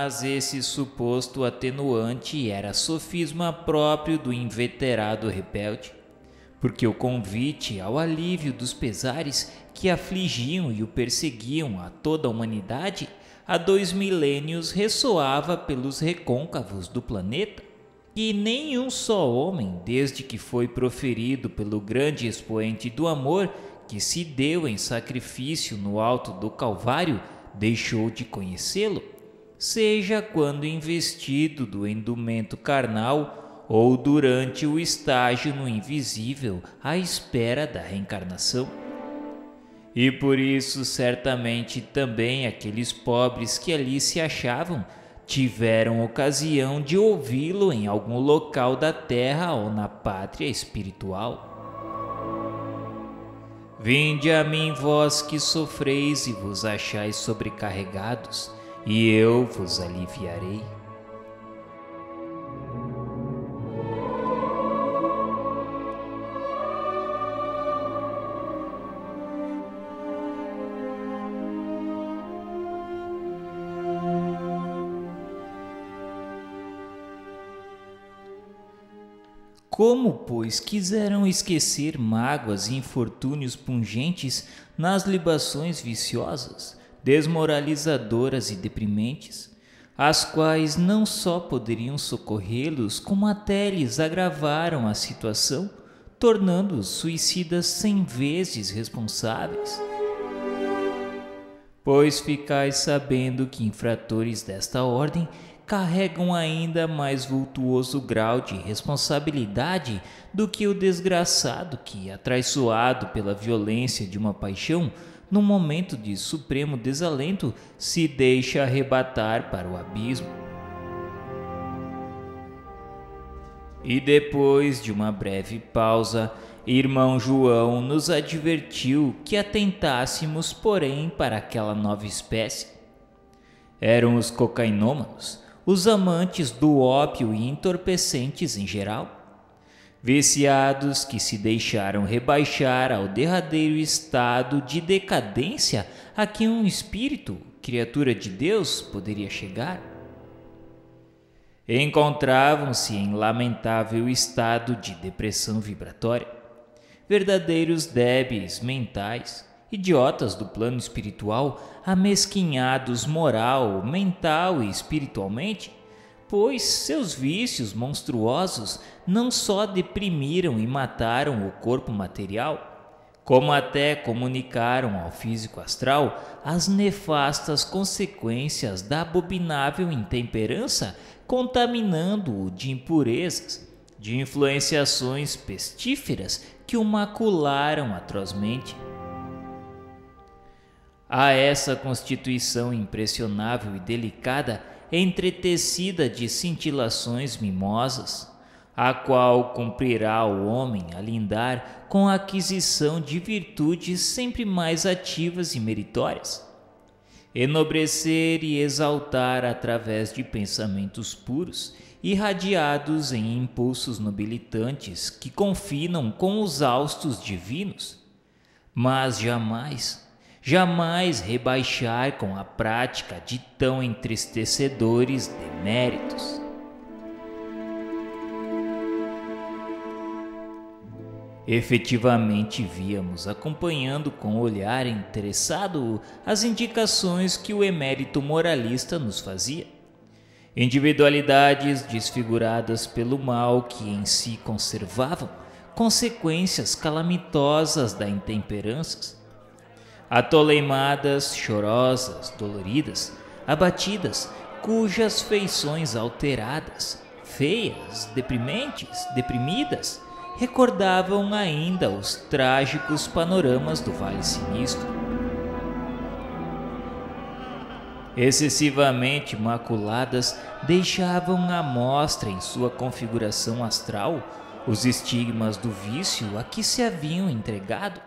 Mas esse suposto atenuante era sofisma próprio do inveterado rebelde, porque o convite ao alívio dos pesares que afligiam e o perseguiam a toda a humanidade há 2 milênios ressoava pelos recôncavos do planeta, e nenhum só homem, desde que foi proferido pelo grande expoente do amor que se deu em sacrifício no alto do Calvário, deixou de conhecê-lo, seja quando investido do endumento carnal ou durante o estágio no invisível à espera da reencarnação. E por isso, certamente, também aqueles pobres que ali se achavam tiveram ocasião de ouvi-lo em algum local da terra ou na pátria espiritual. Vinde a mim, vós que sofreis e vos achais sobrecarregados, e eu vos aliviarei. Como, pois, quiseram esquecer mágoas e infortúnios pungentes nas libações viciosas, desmoralizadoras e deprimentes, as quais não só poderiam socorrê-los, como até lhes agravaram a situação, tornando-os suicidas 100 vezes responsáveis? Pois ficais sabendo que infratores desta ordem carregam ainda mais vultuoso grau de responsabilidade do que o desgraçado que, atraiçoado pela violência de uma paixão, num momento de supremo desalento, se deixa arrebatar para o abismo. E depois de uma breve pausa, irmão João nos advertiu que atentássemos, porém, para aquela nova espécie. Eram os cocainômanos, os amantes do ópio e entorpecentes em geral, viciados que se deixaram rebaixar ao derradeiro estado de decadência a que um espírito, criatura de Deus, poderia chegar. Encontravam-se em lamentável estado de depressão vibratória, verdadeiros débeis mentais, idiotas do plano espiritual, amesquinhados moral, mental e espiritualmente, pois seus vícios monstruosos não só deprimiram e mataram o corpo material, como até comunicaram ao físico astral as nefastas consequências da abominável intemperança, contaminando-o de impurezas, de influenciações pestíferas que o macularam atrozmente. A essa constituição impressionável e delicada, entretecida de cintilações mimosas, a qual cumprirá o homem alindar com a aquisição de virtudes sempre mais ativas e meritórias, enobrecer e exaltar através de pensamentos puros, irradiados em impulsos nobilitantes que confinam com os haustos divinos, mas jamais rebaixar com a prática de tão entristecedores deméritos. Efetivamente víamos, acompanhando com olhar interessado as indicações que o emérito moralista nos fazia. Individualidades desfiguradas pelo mal que em si conservavam, consequências calamitosas da intemperança, atoleimadas, chorosas, doloridas, abatidas, cujas feições alteradas, feias, deprimentes, deprimidas, recordavam ainda os trágicos panoramas do Vale Sinistro. Excessivamente maculadas, deixavam à mostra em sua configuração astral os estigmas do vício a que se haviam entregado,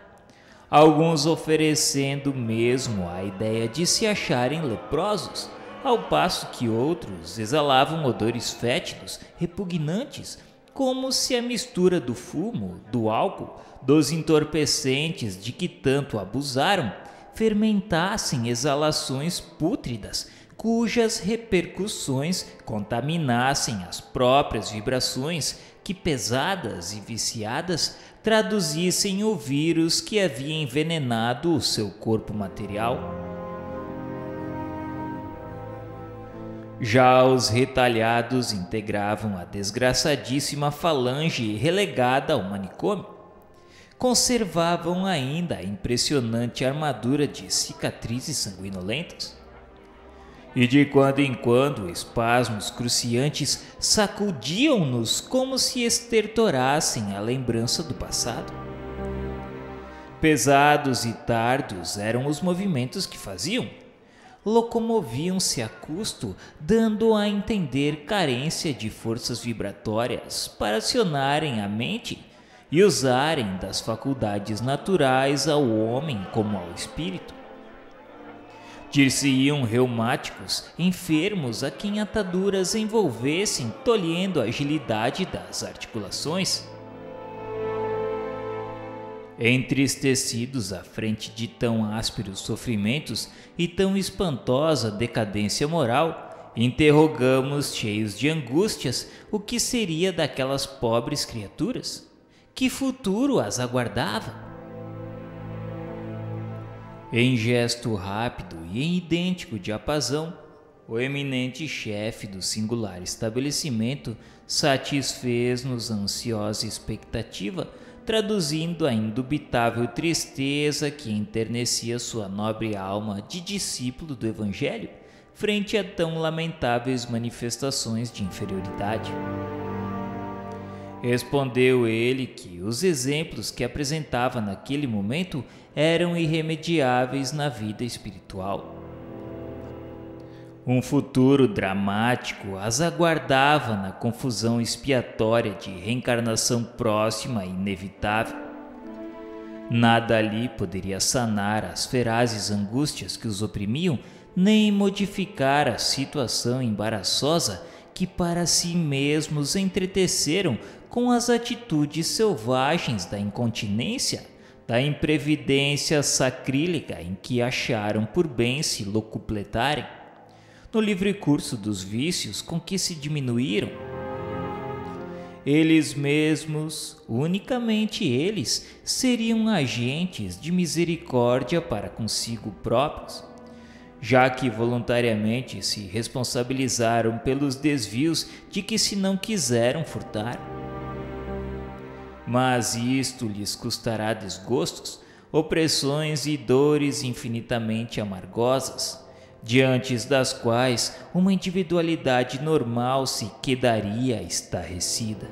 alguns oferecendo mesmo a ideia de se acharem leprosos, ao passo que outros exalavam odores fétidos, repugnantes, como se a mistura do fumo, do álcool, dos entorpecentes de que tanto abusaram, fermentassem exalações pútridas, cujas repercussões contaminassem as próprias vibrações que, pesadas e viciadas, traduzissem o vírus que havia envenenado o seu corpo material. Já os retalhados integravam a desgraçadíssima falange relegada ao manicômio. Conservavam ainda a impressionante armadura de cicatrizes sanguinolentas. E de quando em quando espasmos cruciantes sacudiam-nos como se estertorassem a lembrança do passado. Pesados e tardos eram os movimentos que faziam. Locomoviam-se a custo, dando a entender carência de forças vibratórias para acionarem a mente e usarem das faculdades naturais ao homem como ao espírito. Dir-se-iam reumáticos, enfermos a quem ataduras envolvessem, tolhendo a agilidade das articulações. Entristecidos à frente de tão ásperos sofrimentos e tão espantosa decadência moral, interrogamos, cheios de angústias, o que seria daquelas pobres criaturas? Que futuro as aguardava? Em gesto rápido e em idêntico diapasão, o eminente chefe do singular estabelecimento satisfez-nos a ansiosa expectativa, traduzindo a indubitável tristeza que enternecia sua nobre alma de discípulo do Evangelho frente a tão lamentáveis manifestações de inferioridade. Respondeu ele que os exemplos que apresentava naquele momento eram irremediáveis na vida espiritual. Um futuro dramático as aguardava na confusão expiatória de reencarnação próxima e inevitável. Nada ali poderia sanar as ferazes angústias que os oprimiam, nem modificar a situação embaraçosa que para si mesmos entreteceram com as atitudes selvagens da incontinência, da imprevidência sacrílega em que acharam por bem se locupletarem, no livre curso dos vícios com que se diminuíram. Eles mesmos, unicamente eles, seriam agentes de misericórdia para consigo próprios, já que voluntariamente se responsabilizaram pelos desvios de que se não quiseram furtar. Mas isto lhes custará desgostos, opressões e dores infinitamente amargosas, diante das quais uma individualidade normal se quedaria estarrecida.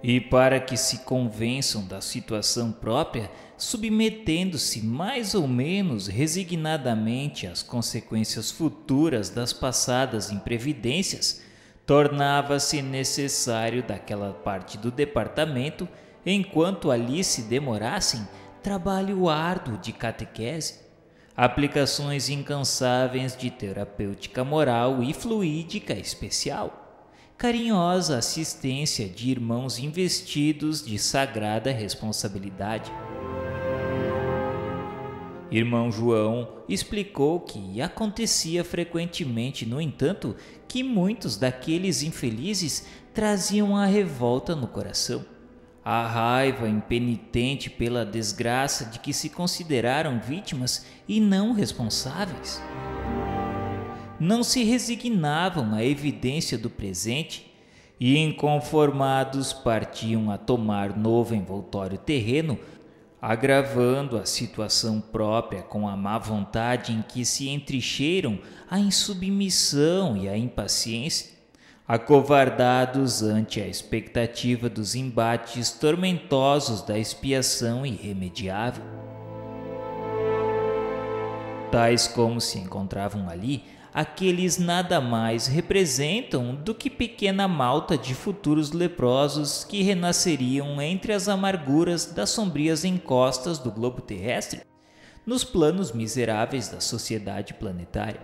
E para que se convençam da situação própria, submetendo-se mais ou menos resignadamente às consequências futuras das passadas imprevidências, tornava-se necessário daquela parte do departamento, enquanto ali se demorassem, trabalho árduo de catequese, aplicações incansáveis de terapêutica moral e fluídica especial, carinhosa assistência de irmãos investidos de sagrada responsabilidade. Irmão João explicou que acontecia frequentemente, no entanto, que muitos daqueles infelizes traziam a revolta no coração, a raiva impenitente pela desgraça de que se consideraram vítimas e não responsáveis. Não se resignavam à evidência do presente e, inconformados, partiam a tomar novo envoltório terreno, agravando a situação própria com a má vontade em que se entrincheiram a insubmissão e a impaciência, acovardados ante a expectativa dos embates tormentosos da expiação irremediável. Tais como se encontravam ali, aqueles nada mais representam do que pequena malta de futuros leprosos que renasceriam entre as amarguras das sombrias encostas do globo terrestre, nos planos miseráveis da sociedade planetária,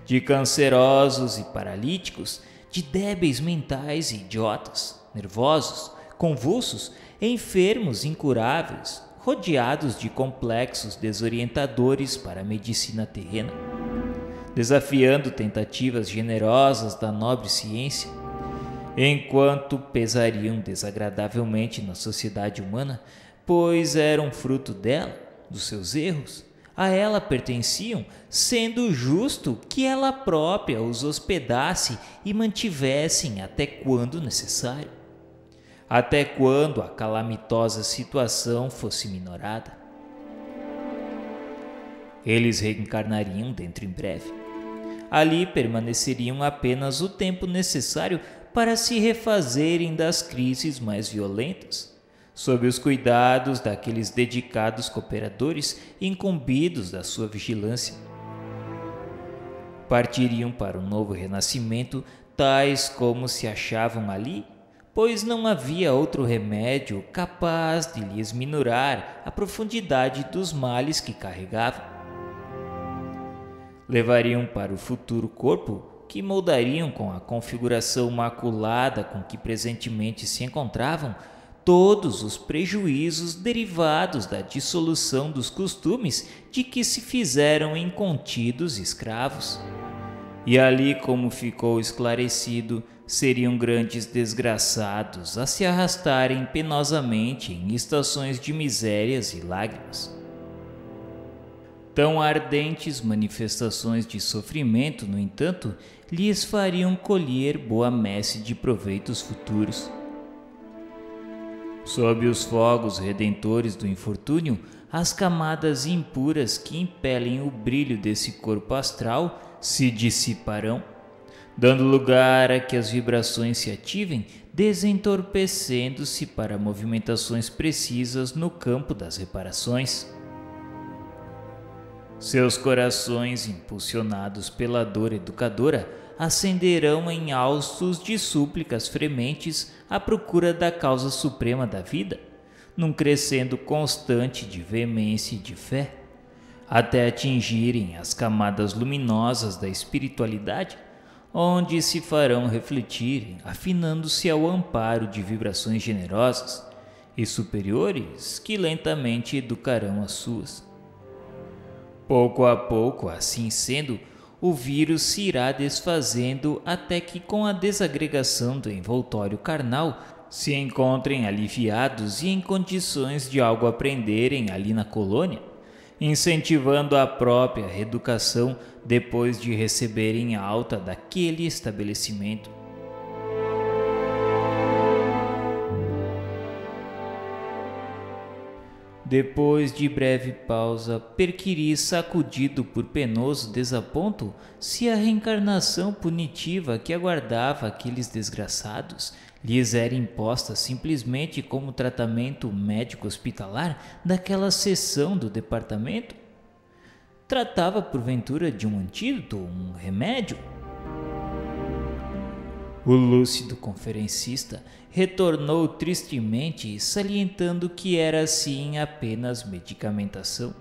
de cancerosos e paralíticos, de débeis mentais e idiotas, nervosos, convulsos, enfermos incuráveis, rodeados de complexos desorientadores para a medicina terrena, desafiando tentativas generosas da nobre ciência, enquanto pesariam desagradavelmente na sociedade humana, pois eram fruto dela, dos seus erros. A ela pertenciam, sendo justo que ela própria os hospedasse e mantivessem até quando necessário, até quando a calamitosa situação fosse minorada. Eles reencarnariam dentro em breve. Ali permaneceriam apenas o tempo necessário para se refazerem das crises mais violentas, sob os cuidados daqueles dedicados cooperadores incumbidos da sua vigilância. Partiriam para um novo renascimento, tais como se achavam ali, pois não havia outro remédio capaz de lhes minorar a profundidade dos males que carregavam. Levariam para o futuro corpo, que moldariam com a configuração maculada com que presentemente se encontravam, todos os prejuízos derivados da dissolução dos costumes de que se fizeram incontidos escravos. E ali, como ficou esclarecido, seriam grandes desgraçados a se arrastarem penosamente em estações de misérias e lágrimas. Tão ardentes manifestações de sofrimento, no entanto, lhes fariam colher boa messe de proveitos futuros. Sob os fogos redentores do infortúnio, as camadas impuras que impelem o brilho desse corpo astral se dissiparão, dando lugar a que as vibrações se ativem, desentorpecendo-se para movimentações precisas no campo das reparações. Seus corações, impulsionados pela dor educadora, ascenderão em haustos de súplicas frementes à procura da causa suprema da vida, num crescendo constante de veemência e de fé, até atingirem as camadas luminosas da espiritualidade, onde se farão refletir, afinando-se ao amparo de vibrações generosas e superiores que lentamente educarão as suas. Pouco a pouco, assim sendo, o vírus se irá desfazendo até que, com a desagregação do envoltório carnal, se encontrem aliviados e em condições de algo aprenderem ali na colônia, incentivando a própria reeducação depois de receberem alta daquele estabelecimento. Depois de breve pausa, perquiri, sacudido por penoso desaponto, se a reencarnação punitiva que aguardava aqueles desgraçados lhes era imposta simplesmente como tratamento médico-hospitalar daquela seção do departamento. Tratava porventura de um antídoto, um remédio? O lúcido conferencista retornou tristemente, salientando que era assim apenas medicamentação.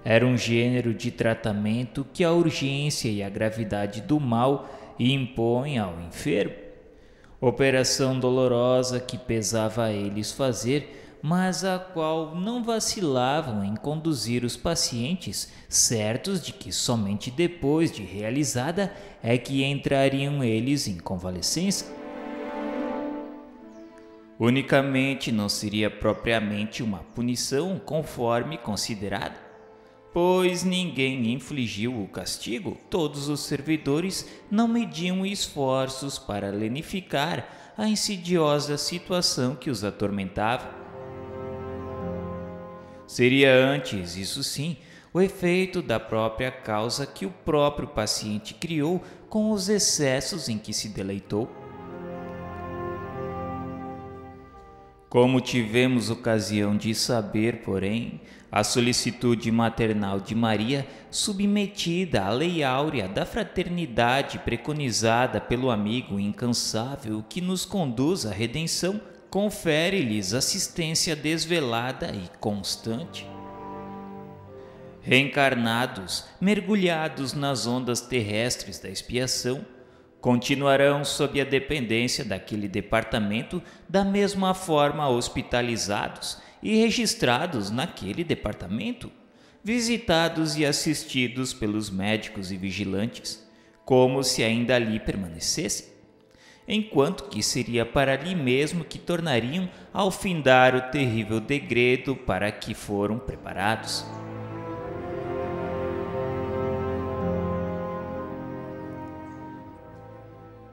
Era um gênero de tratamento que a urgência e a gravidade do mal impõem ao enfermo. Operação dolorosa que pesava a eles fazer, mas a qual não vacilavam em conduzir os pacientes, certos de que somente depois de realizada é que entrariam eles em convalescença. Unicamente não seria propriamente uma punição conforme considerada, pois ninguém infligiu o castigo, todos os servidores não mediam esforços para lenificar a insidiosa situação que os atormentava. Seria antes, isso sim, o efeito da própria causa que o próprio paciente criou com os excessos em que se deleitou. Como tivemos ocasião de saber, porém, a solicitude maternal de Maria, submetida à lei áurea da fraternidade preconizada pelo amigo incansável que nos conduz à redenção, confere-lhes assistência desvelada e constante. Reencarnados, mergulhados nas ondas terrestres da expiação, continuarão sob a dependência daquele departamento da mesma forma hospitalizados e registrados naquele departamento, visitados e assistidos pelos médicos e vigilantes, como se ainda ali permanecessem, enquanto que seria para ali mesmo que tornariam ao findar o terrível degredo para que foram preparados.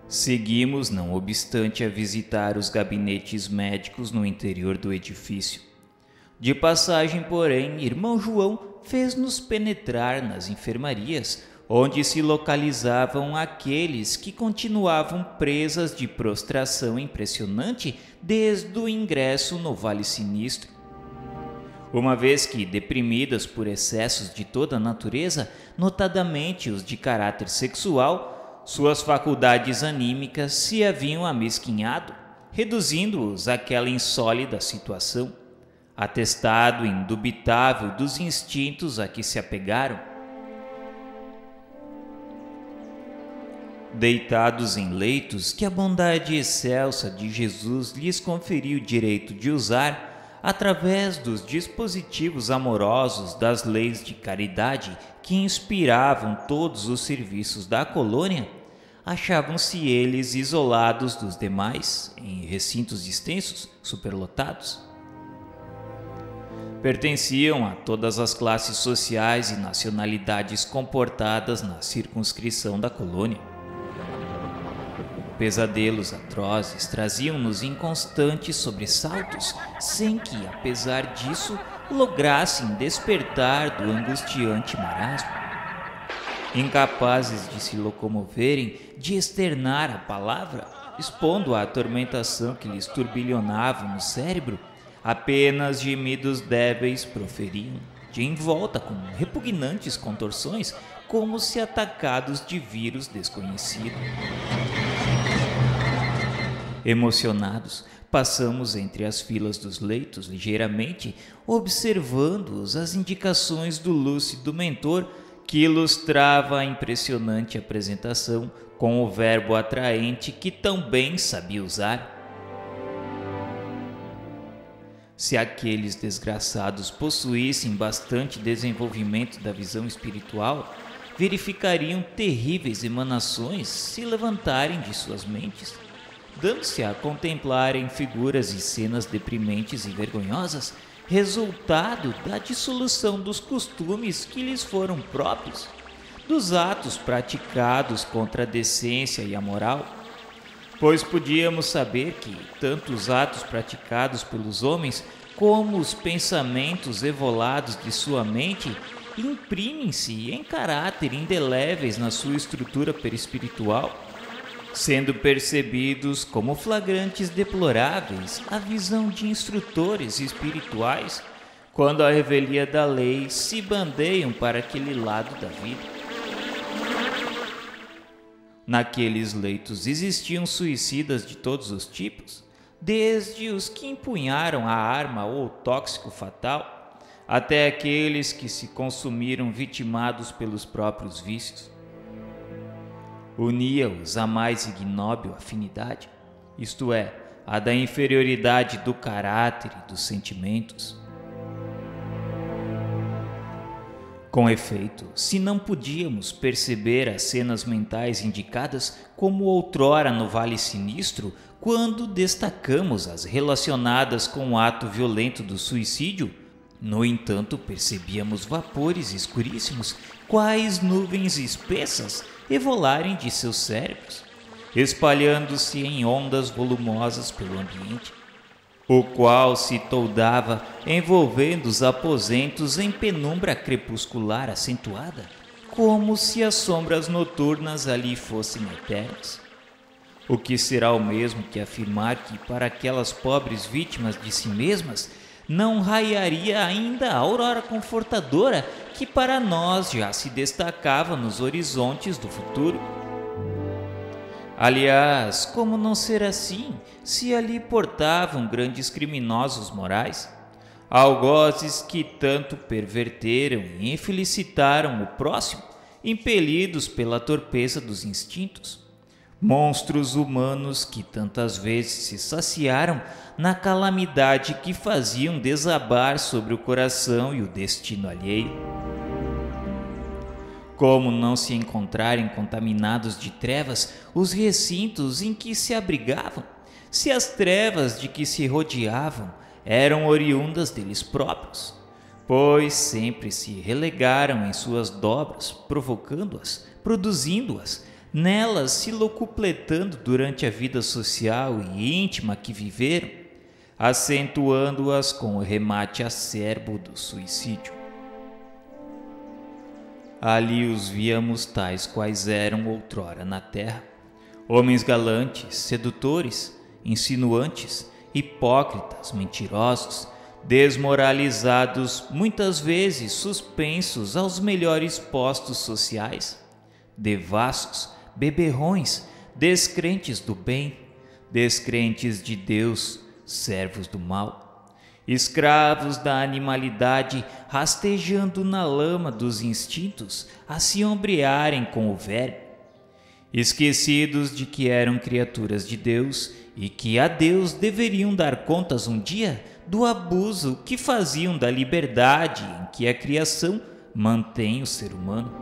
Seguimos, não obstante, a visitar os gabinetes médicos no interior do edifício. De passagem, porém, irmão João fez-nos penetrar nas enfermarias, onde se localizavam aqueles que continuavam presas de prostração impressionante desde o ingresso no Vale Sinistro. Uma vez que, deprimidas por excessos de toda a natureza, notadamente os de caráter sexual, suas faculdades anímicas se haviam amesquinhado, reduzindo-os àquela insólita situação, atestado indubitável dos instintos a que se apegaram. Deitados em leitos que a bondade excelsa de Jesus lhes conferiu o direito de usar, através dos dispositivos amorosos das leis de caridade que inspiravam todos os serviços da colônia, achavam-se eles isolados dos demais, em recintos extensos, superlotados. Pertenciam a todas as classes sociais e nacionalidades comportadas na circunscrição da colônia. Pesadelos atrozes traziam-nos inconstantes sobressaltos, sem que, apesar disso, lograssem despertar do angustiante marasmo. Incapazes de se locomoverem, de externar a palavra, expondo à atormentação que lhes turbilhonava no cérebro, apenas gemidos débeis proferiam, de envolta com repugnantes contorções, como se atacados de vírus desconhecido. Emocionados, passamos entre as filas dos leitos ligeiramente, observando-os as indicações do lúcido mentor que ilustrava a impressionante apresentação com o verbo atraente que tão bem sabia usar. Se aqueles desgraçados possuíssem bastante desenvolvimento da visão espiritual, verificariam terríveis emanações se levantarem de suas mentes, dando-se a contemplarem figuras e cenas deprimentes e vergonhosas, resultado da dissolução dos costumes que lhes foram próprios, dos atos praticados contra a decência e a moral, pois podíamos saber que tanto os atos praticados pelos homens como os pensamentos evolados de sua mente imprimem-se em caráter indeléveis na sua estrutura perispiritual, sendo percebidos como flagrantes deploráveis à visão de instrutores espirituais, quando a revelia da lei se bandeiam para aquele lado da vida. Naqueles leitos existiam suicidas de todos os tipos, desde os que empunharam a arma ou tóxico fatal, até aqueles que se consumiram vitimados pelos próprios vícios. Unia-os a mais ignóbil afinidade, isto é, a da inferioridade do caráter e dos sentimentos. Com efeito, se não podíamos perceber as cenas mentais indicadas como outrora no Vale Sinistro, quando destacamos as relacionadas com o ato violento do suicídio, no entanto percebíamos vapores escuríssimos, quais nuvens espessas, evolarem de seus cérebros, espalhando-se em ondas volumosas pelo ambiente, o qual se toldava, envolvendo os aposentos em penumbra crepuscular acentuada, como se as sombras noturnas ali fossem eternas. O que será o mesmo que afirmar que para aquelas pobres vítimas de si mesmas não raiaria ainda a aurora confortadora que para nós já se destacava nos horizontes do futuro. Aliás, como não ser assim, se ali portavam grandes criminosos morais, algozes que tanto perverteram e infelicitaram o próximo, impelidos pela torpeza dos instintos, monstros humanos que tantas vezes se saciaram na calamidade que faziam desabar sobre o coração e o destino alheio. como não se encontrarem contaminados de trevas os recintos em que se abrigavam, se as trevas de que se rodeavam eram oriundas deles próprios? Pois sempre se relegaram em suas dobras, provocando-as, produzindo-as, nelas se locupletando durante a vida social e íntima que viveram, acentuando-as com o remate acerbo do suicídio. Ali os víamos tais quais eram outrora na terra, homens galantes, sedutores, insinuantes, hipócritas, mentirosos, desmoralizados, muitas vezes suspensos aos melhores postos sociais, devassos, beberrões, descrentes do bem, descrentes de Deus, servos do mal, escravos da animalidade, rastejando na lama dos instintos a se ombrearem com o verme, esquecidos de que eram criaturas de Deus e que a Deus deveriam dar contas um dia do abuso que faziam da liberdade em que a criação mantém o ser humano.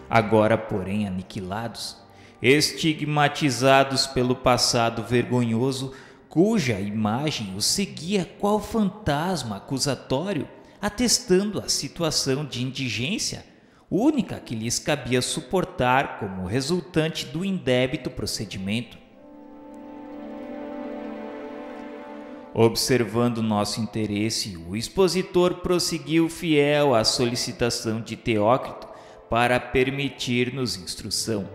Agora, porém, aniquilados, estigmatizados pelo passado vergonhoso, cuja imagem os seguia qual fantasma acusatório, atestando a situação de indigência, única que lhes cabia suportar como resultante do indébito procedimento. Observando nosso interesse, o expositor prosseguiu fiel à solicitação de Teócrito para permitir-nos instrução.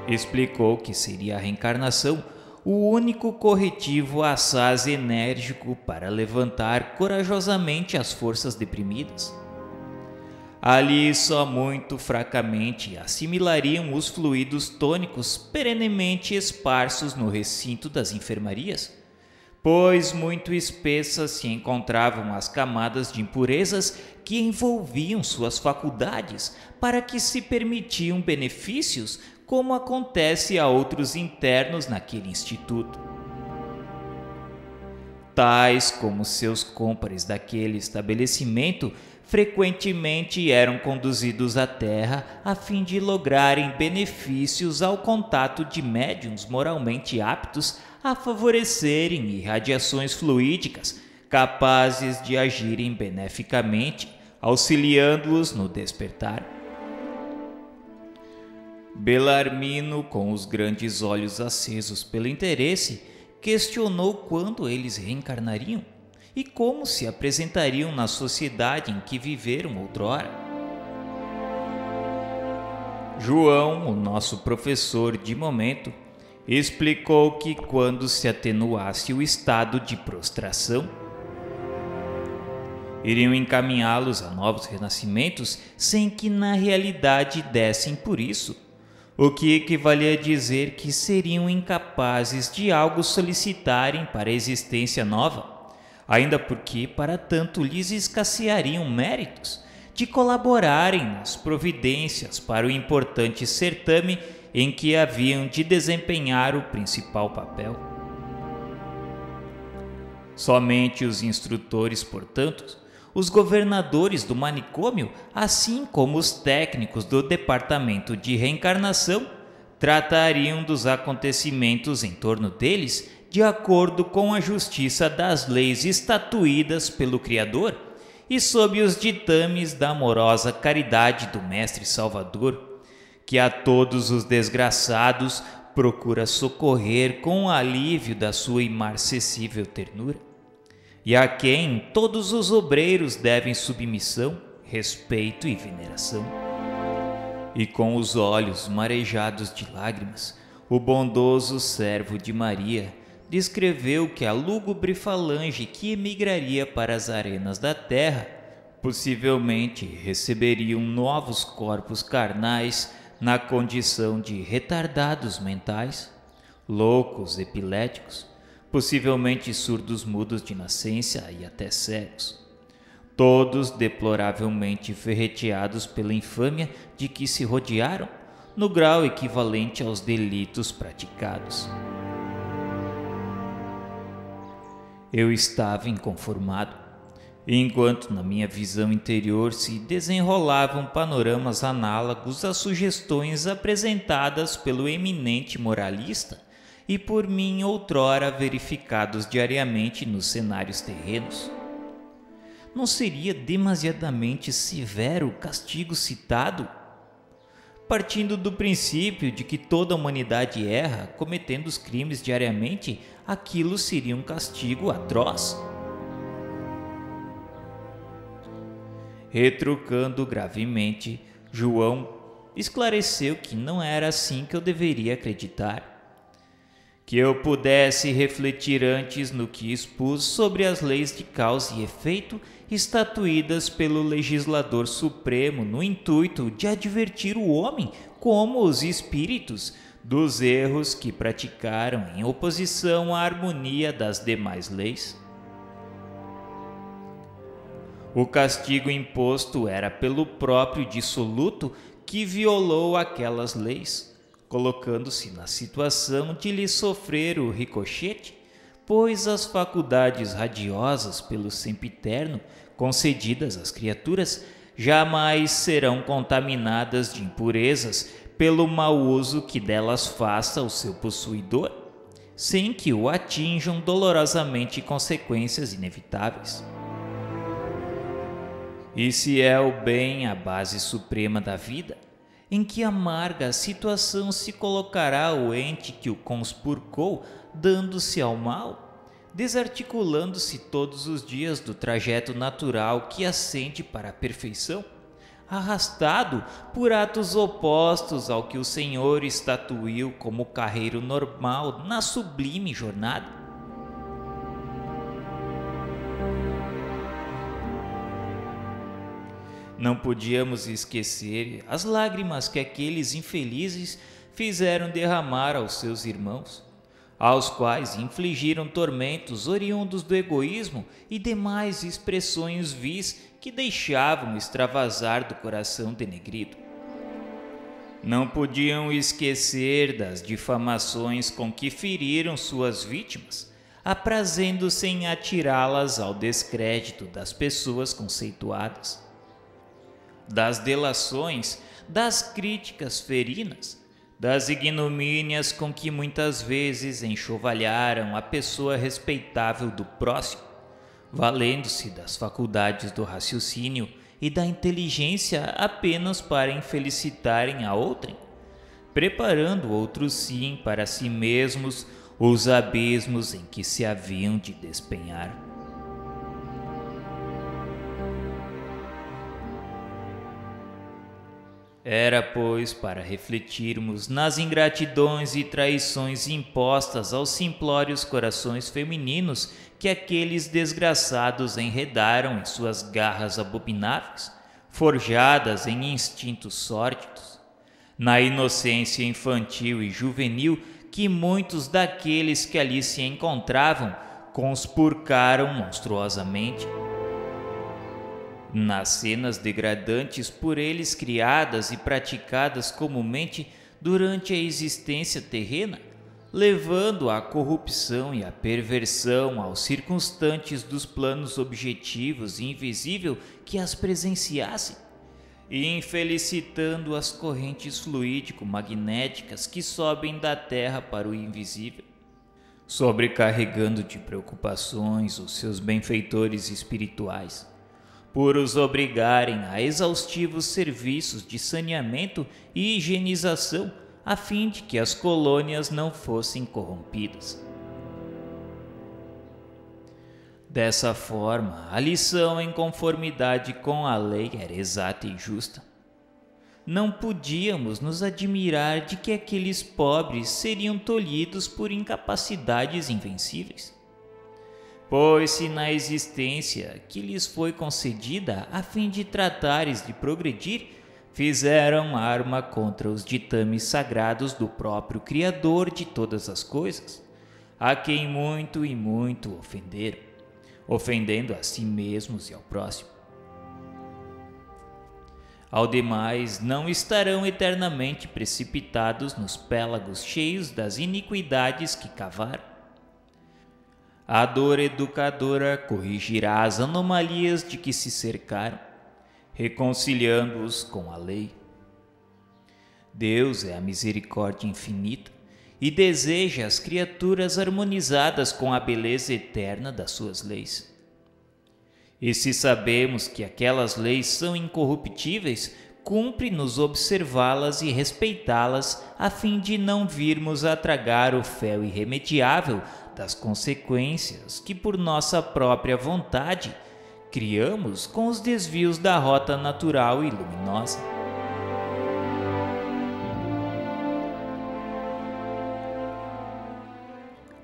Explicou que seria a reencarnação o único corretivo assaz enérgico para levantar corajosamente as forças deprimidas. Ali só muito fracamente assimilariam os fluidos tônicos perenemente esparsos no recinto das enfermarias, pois muito espessas se encontravam as camadas de impurezas que envolviam suas faculdades para que se permitiam benefícios como acontece a outros internos naquele instituto. Tais como seus cômpares daquele estabelecimento frequentemente eram conduzidos à terra a fim de lograrem benefícios ao contato de médiuns moralmente aptos a favorecerem irradiações fluídicas capazes de agirem beneficamente, auxiliando-os no despertar. Belarmino, com os grandes olhos acesos pelo interesse, questionou quando eles reencarnariam e como se apresentariam na sociedade em que viveram outrora. João, o nosso professor de momento, explicou que quando se atenuasse o estado de prostração, iriam encaminhá-los a novos renascimentos sem que na realidade dessem por isso, o que equivalia a dizer que seriam incapazes de algo solicitarem para a existência nova, ainda porque para tanto lhes escasseariam méritos de colaborarem nas providências para o importante certame em que haviam de desempenhar o principal papel. Somente os instrutores, portanto, os governadores do manicômio, assim como os técnicos do departamento de reencarnação, tratariam dos acontecimentos em torno deles de acordo com a justiça das leis estatuídas pelo Criador e sob os ditames da amorosa caridade do Mestre Salvador, que a todos os desgraçados procura socorrer com o alívio da sua imarcessível ternura, e a quem todos os obreiros devem submissão, respeito e veneração. E com os olhos marejados de lágrimas, o bondoso servo de Maria descreveu que a lúgubre falange que emigraria para as arenas da terra possivelmente receberiam novos corpos carnais na condição de retardados mentais, loucos epiléticos, possivelmente surdos mudos de nascença e até cegos, todos deploravelmente ferreteados pela infâmia de que se rodearam, no grau equivalente aos delitos praticados. Eu estava inconformado. enquanto na minha visão interior se desenrolavam panoramas análogos às sugestões apresentadas pelo eminente moralista e por mim outrora verificados diariamente nos cenários terrenos. Não seria demasiadamente severo o castigo citado? Partindo do princípio de que toda a humanidade erra, cometendo os crimes diariamente, aquilo seria um castigo atroz. Retrucando gravemente, João esclareceu que não era assim que eu deveria acreditar. Que eu pudesse refletir antes no que expus sobre as leis de causa e efeito estatuídas pelo legislador supremo no intuito de advertir o homem, como os espíritos, dos erros que praticaram em oposição à harmonia das demais leis. O castigo imposto era pelo próprio dissoluto que violou aquelas leis, colocando-se na situação de lhe sofrer o ricochete, pois as faculdades radiosas pelo sempiterno concedidas às criaturas jamais serão contaminadas de impurezas pelo mau uso que delas faça o seu possuidor, sem que o atinjam dolorosamente consequências inevitáveis. E se é o bem a base suprema da vida, em que amarga situação se colocará o ente que o conspurcou, dando-se ao mal, desarticulando-se todos os dias do trajeto natural que ascende para a perfeição, arrastado por atos opostos ao que o Senhor estatuiu como carreiro normal na sublime jornada? Não podíamos esquecer as lágrimas que aqueles infelizes fizeram derramar aos seus irmãos, aos quais infligiram tormentos oriundos do egoísmo e demais expressões vis que deixavam extravasar do coração denegrido. Não podiam esquecer das difamações com que feriram suas vítimas, aprazendo-se em atirá-las ao descrédito das pessoas conceituadas, das delações, das críticas ferinas, das ignomínias com que muitas vezes enxovalharam a pessoa respeitável do próximo, valendo-se das faculdades do raciocínio e da inteligência apenas para infelicitarem a outrem, preparando outros sim para si mesmos os abismos em que se haviam de despenhar. Era, pois, para refletirmos nas ingratidões e traições impostas aos simplórios corações femininos que aqueles desgraçados enredaram em suas garras abomináveis, forjadas em instintos sórdidos, na inocência infantil e juvenil que muitos daqueles que ali se encontravam conspurcaram monstruosamente. Nas cenas degradantes por eles criadas e praticadas comumente durante a existência terrena, levando à corrupção e à perversão aos circunstantes dos planos objetivos e invisível que as presenciassem, e infelicitando as correntes fluídico-magnéticas que sobem da terra para o invisível, sobrecarregando de preocupações os seus benfeitores espirituais, por os obrigarem a exaustivos serviços de saneamento e higienização, a fim de que as colônias não fossem corrompidas. Dessa forma, a lição em conformidade com a lei era exata e justa. Não podíamos nos admirar de que aqueles pobres seriam tolhidos por incapacidades invencíveis, pois se na existência que lhes foi concedida a fim de tratares de progredir, fizeram arma contra os ditames sagrados do próprio Criador de todas as coisas, a quem muito e muito ofenderam, ofendendo a si mesmos e ao próximo. Ao demais, não estarão eternamente precipitados nos pélagos cheios das iniquidades que cavaram. A dor educadora corrigirá as anomalias de que se cercaram, reconciliando-os com a lei. Deus é a misericórdia infinita e deseja as criaturas harmonizadas com a beleza eterna das suas leis. E se sabemos que aquelas leis são incorruptíveis, cumpre-nos observá-las e respeitá-las, a fim de não virmos a tragar o fel irremediável das consequências que, por nossa própria vontade, criamos com os desvios da rota natural e luminosa.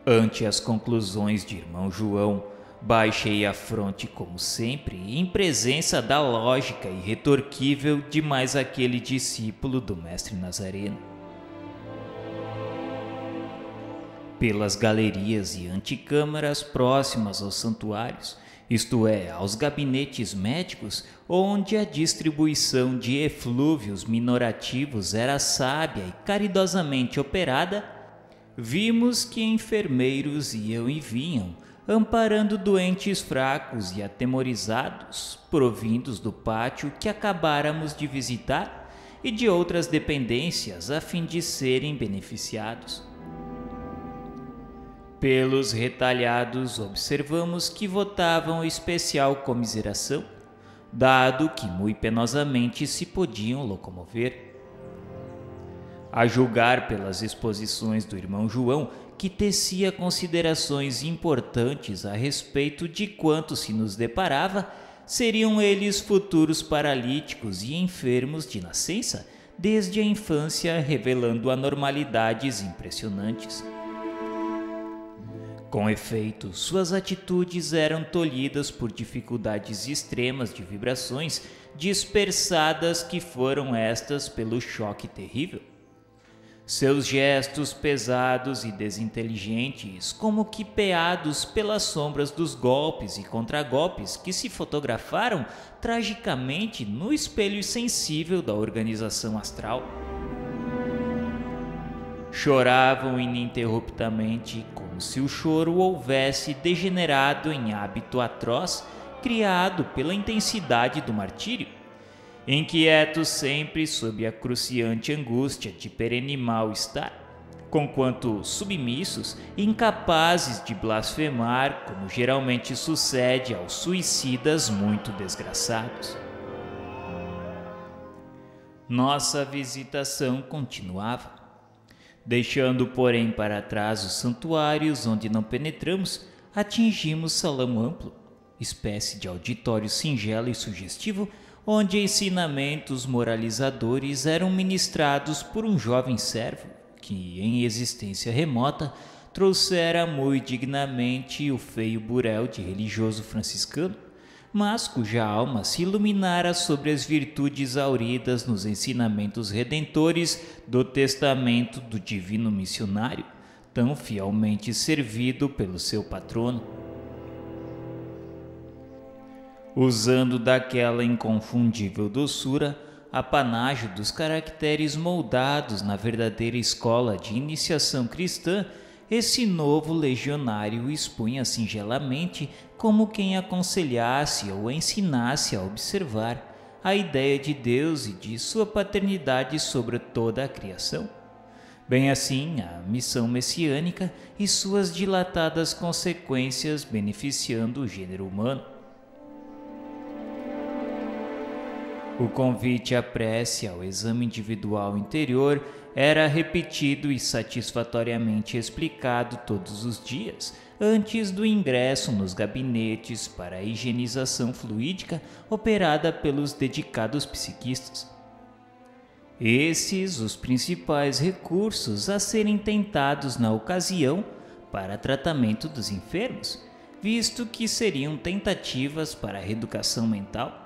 Ante as conclusões de irmão João, baixei a fronte como sempre, em presença da lógica irretorquível de mais aquele discípulo do mestre Nazareno. Pelas galerias e antecâmaras próximas aos santuários, isto é, aos gabinetes médicos, onde a distribuição de eflúvios minorativos era sábia e caridosamente operada, vimos que enfermeiros iam e vinham, amparando doentes fracos e atemorizados, provindos do pátio que acabáramos de visitar e de outras dependências a fim de serem beneficiados. Pelos retalhados observamos que votavam especial comiseração, dado que muito penosamente se podiam locomover. A julgar pelas exposições do irmão João, que tecia considerações importantes a respeito de quanto se nos deparava, seriam eles futuros paralíticos e enfermos de nascença, desde a infância revelando anormalidades impressionantes. Com efeito, suas atitudes eram tolhidas por dificuldades extremas de vibrações, dispersadas que foram estas pelo choque terrível. Seus gestos pesados e desinteligentes, como que peados pelas sombras dos golpes e contragolpes que se fotografaram tragicamente no espelho sensível da organização astral. Choravam ininterruptamente, como se o choro houvesse degenerado em hábito atroz, criado pela intensidade do martírio. Inquietos sempre sob a cruciante angústia de perene mal-estar, conquanto submissos e incapazes de blasfemar, como geralmente sucede aos suicidas muito desgraçados. Nossa visitação continuava. Deixando, porém, para trás os santuários onde não penetramos, atingimos salão amplo, espécie de auditório singelo e sugestivo, onde ensinamentos moralizadores eram ministrados por um jovem servo que, em existência remota, trouxera muito dignamente o feio burel de religioso franciscano, mas cuja alma se iluminara sobre as virtudes hauridas nos ensinamentos redentores do testamento do divino missionário, tão fielmente servido pelo seu patrono. Usando daquela inconfundível doçura, apanágio dos caracteres moldados na verdadeira escola de iniciação cristã, esse novo legionário expunha singelamente, como quem aconselhasse ou ensinasse a observar, a ideia de Deus e de sua paternidade sobre toda a criação. Bem assim, a missão messiânica e suas dilatadas consequências beneficiando o gênero humano. O convite à prece ao exame individual interior era repetido e satisfatoriamente explicado todos os dias, antes do ingresso nos gabinetes para a higienização fluídica operada pelos dedicados psiquistas. Esses os principais recursos a serem tentados na ocasião para tratamento dos enfermos, visto que seriam tentativas para a reeducação mental.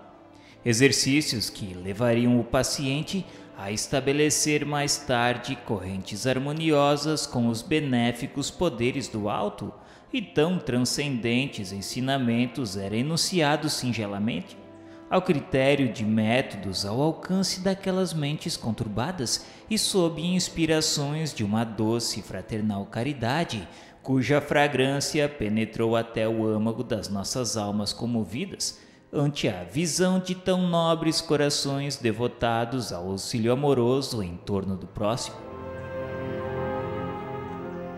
Exercícios que levariam o paciente a estabelecer mais tarde correntes harmoniosas com os benéficos poderes do alto, e tão transcendentes ensinamentos eram enunciados singelamente, ao critério de métodos ao alcance daquelas mentes conturbadas e sob inspirações de uma doce e fraternal caridade, cuja fragrância penetrou até o âmago das nossas almas comovidas ante a visão de tão nobres corações devotados ao auxílio amoroso em torno do próximo.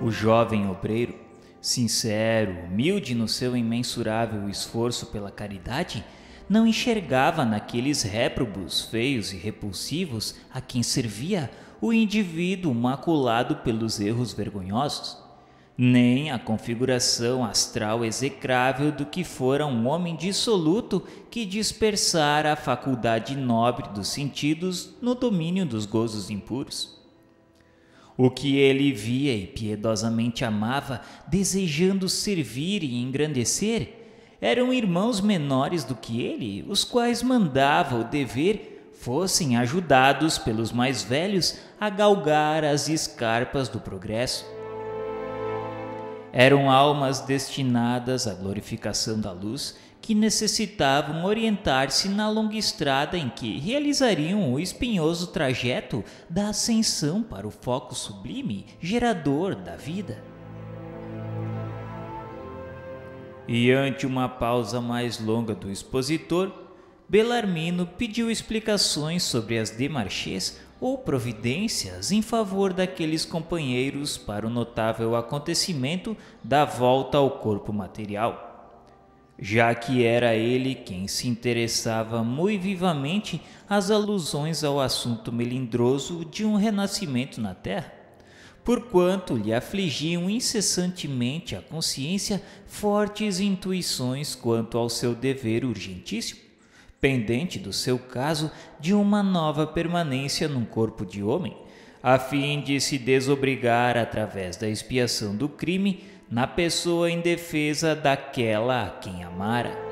O jovem obreiro, sincero, humilde no seu imensurável esforço pela caridade, não enxergava naqueles réprobos feios e repulsivos a quem servia o indivíduo maculado pelos erros vergonhosos, nem a configuração astral execrável do que fora um homem dissoluto que dispersara a faculdade nobre dos sentidos no domínio dos gozos impuros. O que ele via e piedosamente amava, desejando servir e engrandecer, eram irmãos menores do que ele, os quais mandava o dever fossem ajudados pelos mais velhos a galgar as escarpas do progresso. Eram almas destinadas à glorificação da luz que necessitavam orientar-se na longa estrada em que realizariam o espinhoso trajeto da ascensão para o foco sublime gerador da vida. E ante uma pausa mais longa do expositor, Belarmino pediu explicações sobre as démarches ou providências em favor daqueles companheiros para o notável acontecimento da volta ao corpo material, já que era ele quem se interessava muito vivamente às alusões ao assunto melindroso de um renascimento na terra, porquanto lhe afligiam incessantemente a consciência fortes intuições quanto ao seu dever urgentíssimo, pendente do seu caso de uma nova permanência num corpo de homem, a fim de se desobrigar através da expiação do crime na pessoa indefesa daquela a quem amara.